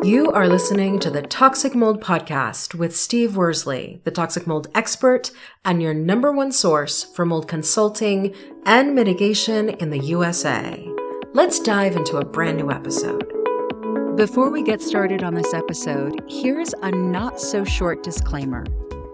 You are listening to the Toxic Mold Podcast with Steve Worsley, the toxic mold expert and your number one source for mold consulting and mitigation in the USA. Let's dive into a brand new episode. Before we get started on this episode, here's a not-so-short disclaimer.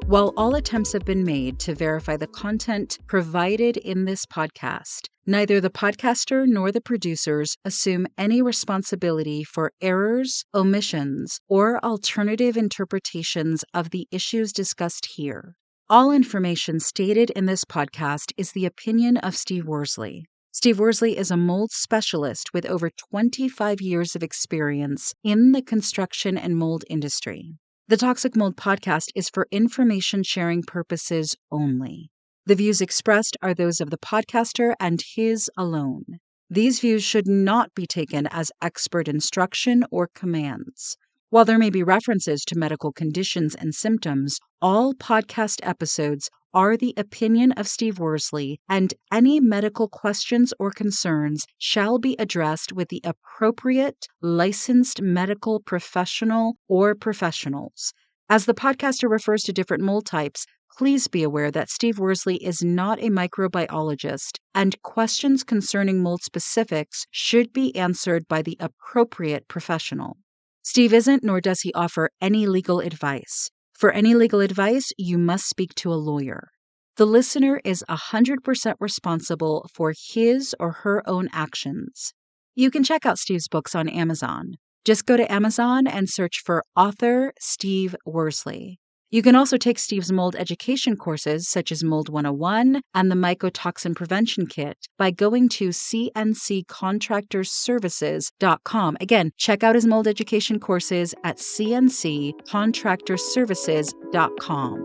While all attempts have been made to verify the content provided in this podcast, neither the podcaster nor the producers assume any responsibility for errors, omissions, or alternative interpretations of the issues discussed here. All information stated in this podcast is the opinion of Steve Worsley. Steve Worsley is a mold specialist with over 25 years of experience in the construction and mold industry. The Toxic Mold Podcast is for information sharing purposes only. The views expressed are those of the podcaster and his alone. These views should not be taken as expert instruction or commands. While there may be references to medical conditions and symptoms, all podcast episodes are the opinion of Steve Worsley, and any medical questions or concerns shall be addressed with the appropriate licensed medical professional or professionals. As the podcaster refers to different mold types, please be aware that Steve Worsley is not a microbiologist, and questions concerning mold specifics should be answered by the appropriate professional. Steve isn't, nor does he offer any legal advice. For any legal advice, you must speak to a lawyer. The listener is 100% responsible for his or her own actions. You can check out Steve's books on Amazon. Just go to Amazon and search for author Steve Worsley. You can also take Steve's mold education courses, such as Mold 101 and the Mycotoxin Prevention Kit, by going to cnccontractorservices.com. Again, check out his mold education courses at cnccontractorservices.com.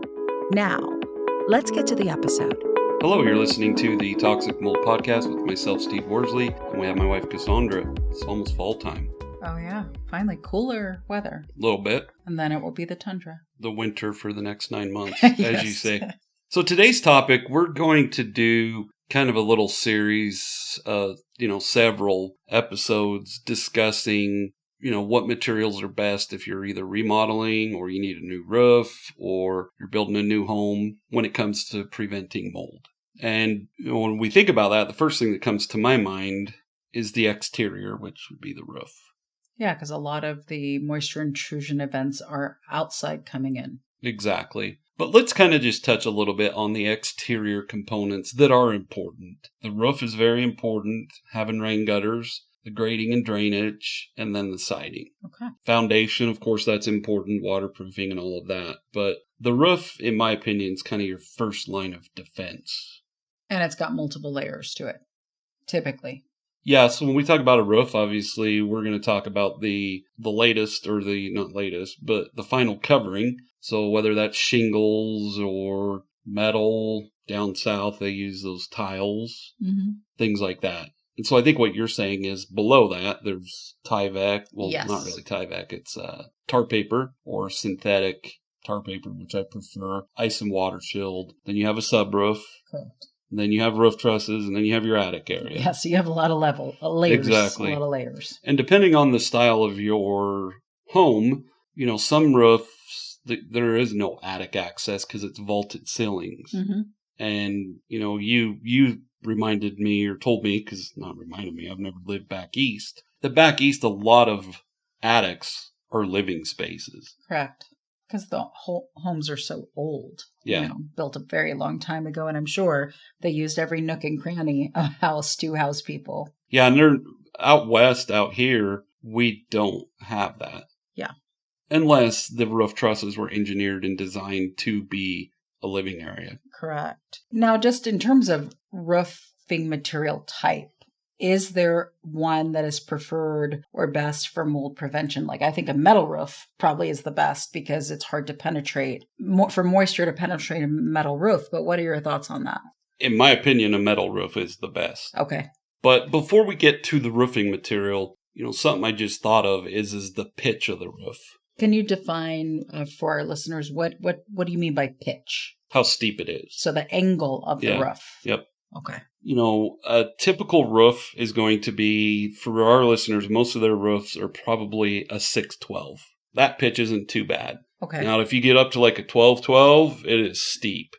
Now, let's get to the episode. Hello, you're listening to the Toxic Mold Podcast with myself, Steve Worsley, and we have my wife, Cassandra. It's almost fall time. Oh yeah, finally cooler weather. A little bit. And then it will be the tundra. The winter for the next 9 months, Yes. as you say. So today's topic, we're going to do kind of a little series, several episodes discussing, what materials are best if you're either remodeling or you need a new roof or you're building a new home when it comes to preventing mold. And when we think about that, the first thing that comes to my mind is the exterior, which would be the roof. Yeah, because a lot of the moisture intrusion events are outside coming in. Exactly. But let's kind of just touch a little bit on the exterior components that are important. The roof is very important, having rain gutters, the grading and drainage, and then the siding. Okay. Foundation, of course, that's important, waterproofing and all of that. But the roof, in my opinion, is kind of your first line of defense. And it's got multiple layers to it, typically. Yeah, so when we talk about a roof, obviously, we're going to talk about the latest, or not latest, but the final covering. So whether that's shingles or metal, down south, they use those tiles, things like that. And so I think what you're saying is below that, there's Tyvek. Well, Yes. Not really Tyvek. It's tar paper or synthetic tar paper, which I prefer. Ice and water shield. Then you have a subroof. Correct. Then you have roof trusses, and then you have your attic area. Yeah, so you have a lot of layers. Exactly. A lot of layers. And depending on the style of your home, some roofs, there is no attic access because it's vaulted ceilings. Mm-hmm. And, you reminded me, or told me, because not reminded me, I've never lived back east, that back east, a lot of attics are living spaces. Correct. Because the homes are so old. Yeah. Built a very long time ago, and I'm sure they used every nook and cranny of house to house people. Yeah, and they're out west, out here, we don't have that. Yeah. Unless the roof trusses were engineered and designed to be a living area. Correct. Now, just in terms of roofing material type, is there one that is preferred or best for mold prevention? Like, I think a metal roof probably is the best because it's hard to penetrate, for moisture to penetrate a metal roof. But what are your thoughts on that? In my opinion, a metal roof is the best. Okay. But before we get to the roofing material, something I just thought of is the pitch of the roof. Can you define for our listeners what do you mean by pitch? How steep it is. So the angle of the roof. Yep. Okay. A typical roof is going to be, for our listeners, most of their roofs are probably a 612. That pitch isn't too bad. Okay. Now, if you get up to like a 1212, it is steep.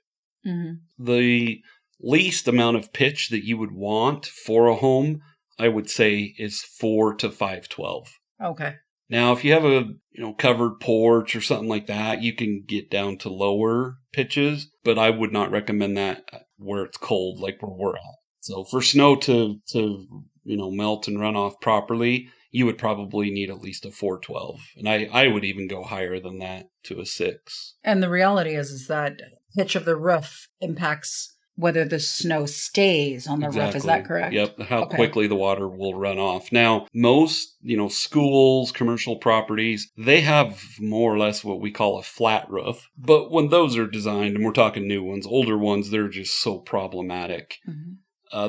Mm-hmm. The least amount of pitch that you would want for a home, I would say, is 4 to 512. Okay. Now, if you have a covered porch or something like that, you can get down to lower pitches, but I would not recommend that where it's cold, like where we're at. So for snow to melt and run off properly, you would probably need at least a 412. And I would even go higher than that to a 6. And the reality is that pitch of the roof impacts whether the snow stays on the roof. Is that correct? Yep. How quickly the water will run off. Now, most, schools, commercial properties, they have more or less what we call a flat roof. But when those are designed, and we're talking new ones, older ones, they're just so problematic. Mm-hmm.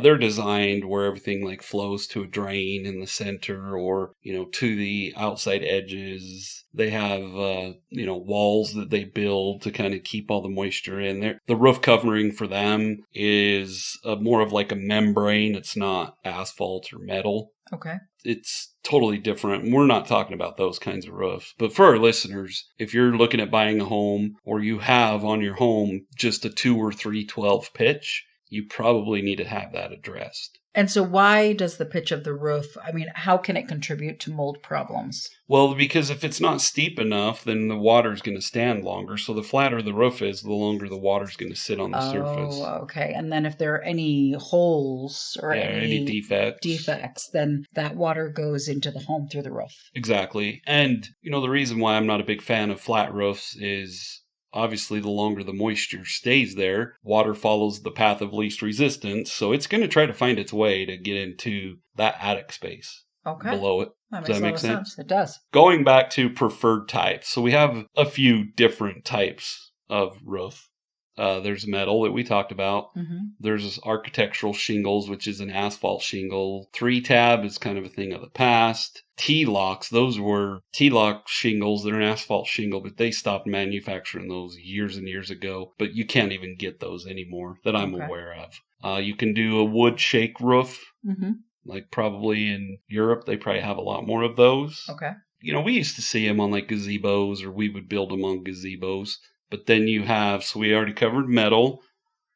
They're designed where everything like flows to a drain in the center or, to the outside edges. They have, walls that they build to kind of keep all the moisture in there. The roof covering for them is more of like a membrane. It's not asphalt or metal. Okay. It's totally different. We're not talking about those kinds of roofs. But for our listeners, if you're looking at buying a home or you have on your home just a 2 or 312 pitch, you probably need to have that addressed. And so why does the pitch of the roof, how can it contribute to mold problems? Well, because if it's not steep enough, then the water's going to stand longer. So the flatter the roof is, the longer the water's going to sit on the surface. Oh, okay. And then if there are any holes or any defects, then that water goes into the home through the roof. Exactly. And, the reason why I'm not a big fan of flat roofs is obviously the longer the moisture stays there, water follows the path of least resistance. So it's going to try to find its way to get into that attic space below it. That Does that make makes a lot of sense? It does. Going back to preferred types. So we have a few different types of roof. There's metal that we talked about. Mm-hmm. There's architectural shingles, which is an asphalt shingle. 3-tab is kind of a thing of the past. T-locks, those were T-lock shingles. They're an asphalt shingle, but they stopped manufacturing those years and years ago. But you can't even get those anymore that I'm aware of. You can do a wood shake roof. Mm-hmm. Like probably in Europe, they probably have a lot more of those. Okay. We used to see them on like gazebos, or we would build them on gazebos. But then you have, so we already covered metal,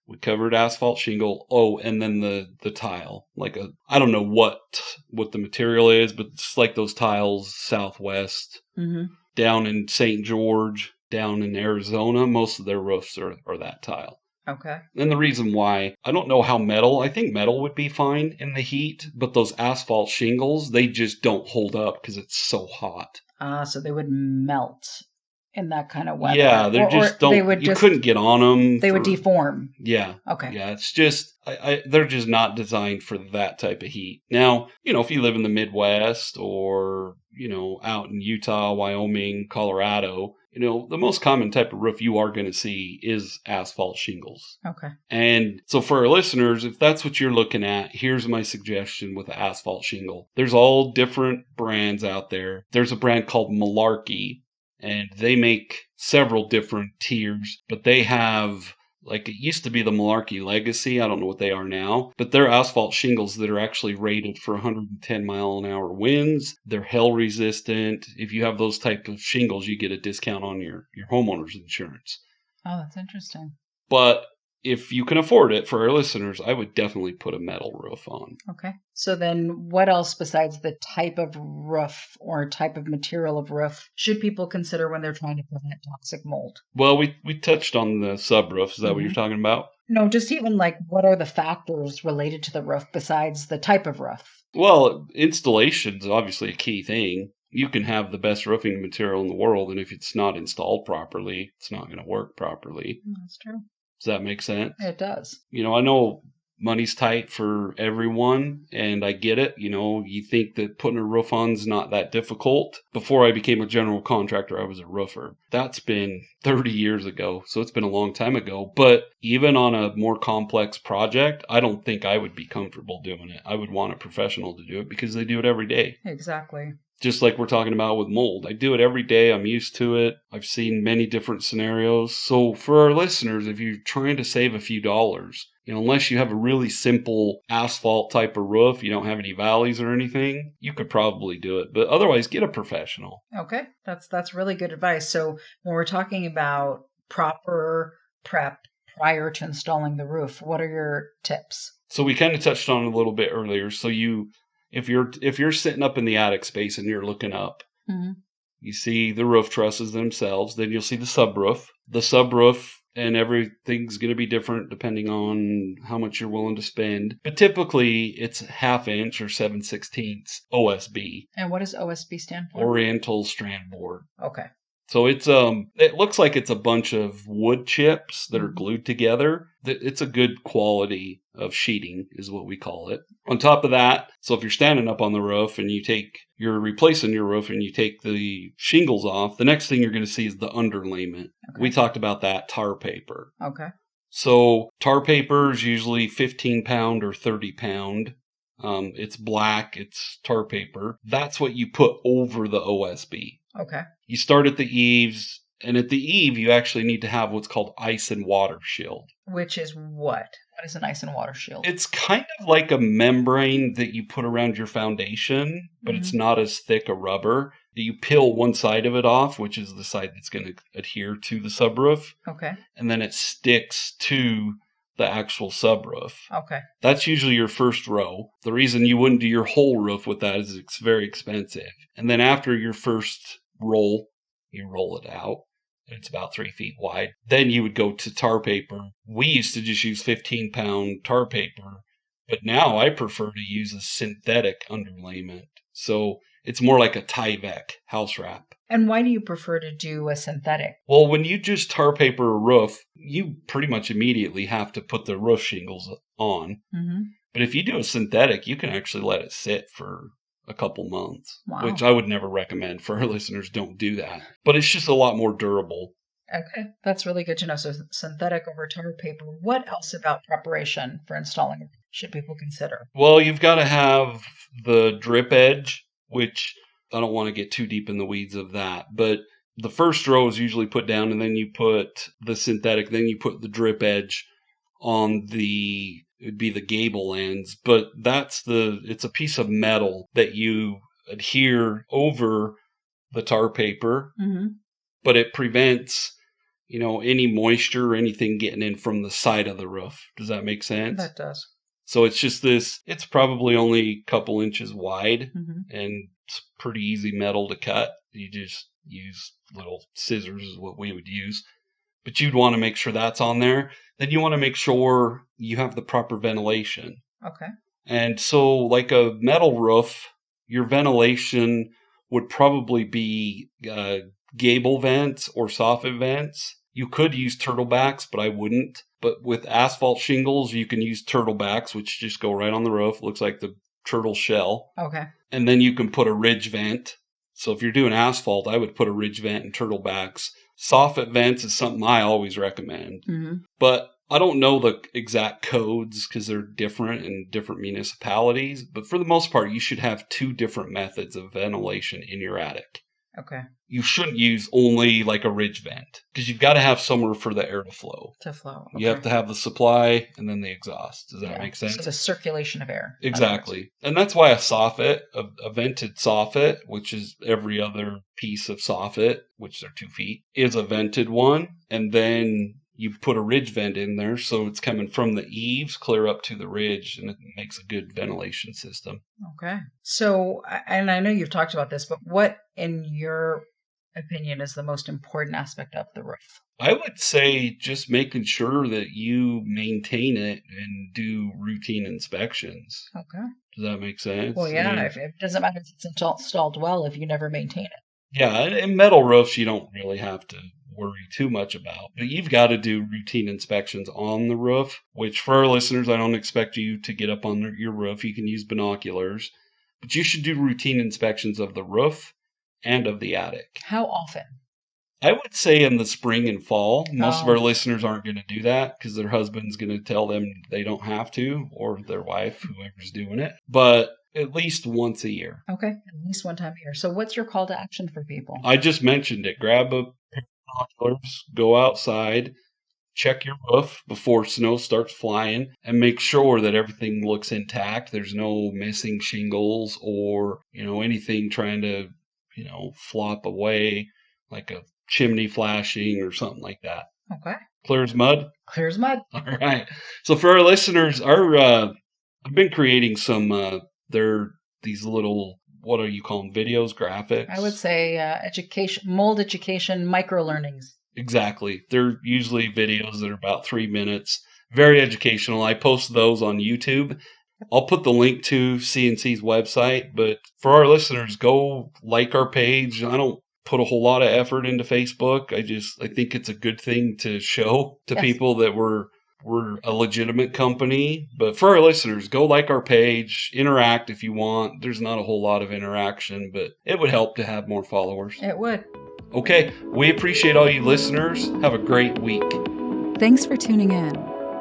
we covered asphalt shingle, and then the tile. I don't know what the material is, but it's like those tiles Southwest, down in St. George, down in Arizona, most of their roofs are that tile. Okay. And the reason why, I don't know I think metal would be fine in the heat, but those asphalt shingles, they just don't hold up because it's so hot. So they would melt in that kind of weather. Yeah, you couldn't get on them. They would deform. Yeah. Okay. Yeah, it's just, they're just not designed for that type of heat. Now, if you live in the Midwest or, out in Utah, Wyoming, Colorado, the most common type of roof you are going to see is asphalt shingles. Okay. And so for our listeners, if that's what you're looking at, here's my suggestion with the asphalt shingle. There's all different brands out there. There's a brand called Malarkey, and they make several different tiers, but they have, like, it used to be the Malarkey Legacy. I don't know what they are now, but they're asphalt shingles that are actually rated for 110 mile an hour winds. They're hail resistant. If you have those type of shingles, you get a discount on your homeowner's insurance. Oh, that's interesting. But if you can afford it, for our listeners, I would definitely put a metal roof on. Okay. So then what else besides the type of roof or type of material of roof should people consider when they're trying to prevent toxic mold? Well, we touched on the subroof. Is that what you're talking about? No, just even like what are the factors related to the roof besides the type of roof? Well, installation is obviously a key thing. You can have the best roofing material in the world, and if it's not installed properly, it's not going to work properly. That's true. Does that make sense? It does. I know money's tight for everyone, and I get it. You think that putting a roof on is not that difficult. Before I became a general contractor, I was a roofer. That's been 30 years ago, so it's been a long time ago. But even on a more complex project, I don't think I would be comfortable doing it. I would want a professional to do it because they do it every day. Exactly. Just like we're talking about with mold. I do it every day. I'm used to it. I've seen many different scenarios. So for our listeners, if you're trying to save a few dollars, unless you have a really simple asphalt type of roof, you don't have any valleys or anything, you could probably do it. But otherwise, get a professional. Okay, that's really good advice. So when we're talking about proper prep prior to installing the roof, what are your tips? So we kind of touched on it a little bit earlier. So if you're sitting up in the attic space and you're looking up, you see the roof trusses themselves, then you'll see the subroof. The subroof and everything's going to be different depending on how much you're willing to spend. But typically it's 1/2 inch or 7/16 OSB. And what does OSB stand for? Oriental Strand Board. Okay. So it looks like it's a bunch of wood chips that are glued together. It's a good quality of sheeting is what we call it. On top of that, so if you're standing up on the roof and you're replacing your roof and you take the shingles off, the next thing you're going to see is the underlayment. Okay. We talked about that, tar paper. Okay. So tar paper is usually 15 pound or 30 pound. It's black, it's tar paper. That's what you put over the OSB. Okay. You start at the eaves, and at the eave, you actually need to have what's called ice and water shield. Which is what? What is an ice and water shield? It's kind of like a membrane that you put around your foundation, but it's not as thick a rubber. You peel one side of it off, which is the side that's going to adhere to the subroof. Okay. And then it sticks to the actual subroof. Okay. That's usually your first row. The reason you wouldn't do your whole roof with that is it's very expensive. And then after your first roll, you roll it out. It's about 3 feet wide. Then you would go to tar paper. We used to just use 15-pound tar paper, but now I prefer to use a synthetic underlayment. So it's more like a Tyvek house wrap. And why do you prefer to do a synthetic? Well, when you just tar paper a roof, you pretty much immediately have to put the roof shingles on. But if you do a synthetic, you can actually let it sit for a couple months, which I would never recommend for our listeners. Don't do that. But it's just a lot more durable. Okay, that's really good to know. So synthetic over tar paper. What else about preparation for installing should people consider? Well, you've got to have the drip edge, which I don't want to get too deep in the weeds of that. But the first row is usually put down, and then you put the synthetic, then you put the drip edge on it'd be the gable ends, but it's a piece of metal that you adhere over the tar paper, but it prevents, any moisture or anything getting in from the side of the roof. Does that make sense? That does. So it's just it's probably only a couple inches wide, and it's pretty easy metal to cut. You just use little scissors is what we would use. But you'd want to make sure that's on there. Then you want to make sure you have the proper ventilation. Okay. And so like a metal roof, your ventilation would probably be gable vents or soffit vents. You could use turtlebacks, but I wouldn't. But with asphalt shingles, you can use turtlebacks, which just go right on the roof. Looks like the turtle shell. Okay. And then you can put a ridge vent. So if you're doing asphalt, I would put a ridge vent and turtlebacks. Soffit vents is something I always recommend. But I don't know the exact codes because they're different in different municipalities. But for the most part, you should have 2 different methods of ventilation in your attic. Okay. You shouldn't use only like a ridge vent because you've got to have somewhere for the air to flow. Okay. You have to have the supply and then the exhaust. Does that make sense? So the circulation of air. Exactly. And that's why a soffit, a vented soffit, which is every other piece of soffit, which are 2 feet, is a vented one. And then you put a ridge vent in there so it's coming from the eaves clear up to the ridge, and it makes a good ventilation system. Okay. So, and I know you've talked about this, but what, in your opinion, is the most important aspect of the roof? I would say just making sure that you maintain it and do routine inspections. Okay. Does that make sense? Well, yeah. If it doesn't matter if it's installed well if you never maintain it. Yeah, and metal roofs you don't really have to worry too much about. But you've got to do routine inspections on the roof, which for our listeners, I don't expect you to get up on your roof. You can use binoculars. But you should do routine inspections of the roof and of the attic. How often? I would say in the spring and fall. Most of our listeners aren't going to do that because their husband's going to tell them they don't have to, or their wife, whoever's doing it. But at least once a year. Okay, at least one time a year. So what's your call to action for people? I just mentioned it. Grab a pair of binoculars, go outside, check your roof before snow starts flying and make sure that everything looks intact. There's no missing shingles or, anything trying to, flop away like a chimney flashing or something like that. Okay. Clear as mud? Clear as mud. All right. So for our listeners, I've been creating some, these little, what do you call them? Videos, graphics? I would say mold education, micro learnings. Exactly. They're usually videos that are about 3 minutes. Very educational. I post those on YouTube. I'll put the link to CNC's website, but for our listeners, go like our page. I don't put a whole lot of effort into Facebook. I think it's a good thing to show to people that we're a legitimate company. But for our listeners, go like our page, interact if you want. There's not a whole lot of interaction, but it would help to have more followers. It would. Okay, we appreciate all you listeners. Have a great week. Thanks for tuning in.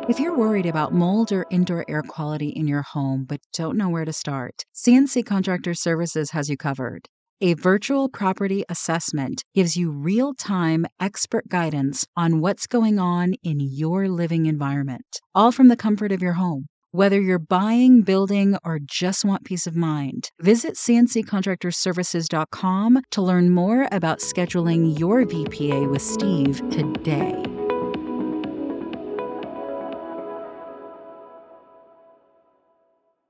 If you're worried about mold or indoor air quality in your home but don't know where to start, CNC Contractor Services has you covered. A virtual property assessment gives you real-time expert guidance on what's going on in your living environment, all from the comfort of your home. Whether you're buying, building, or just want peace of mind, visit cnccontractorservices.com to learn more about scheduling your VPA with Steve today.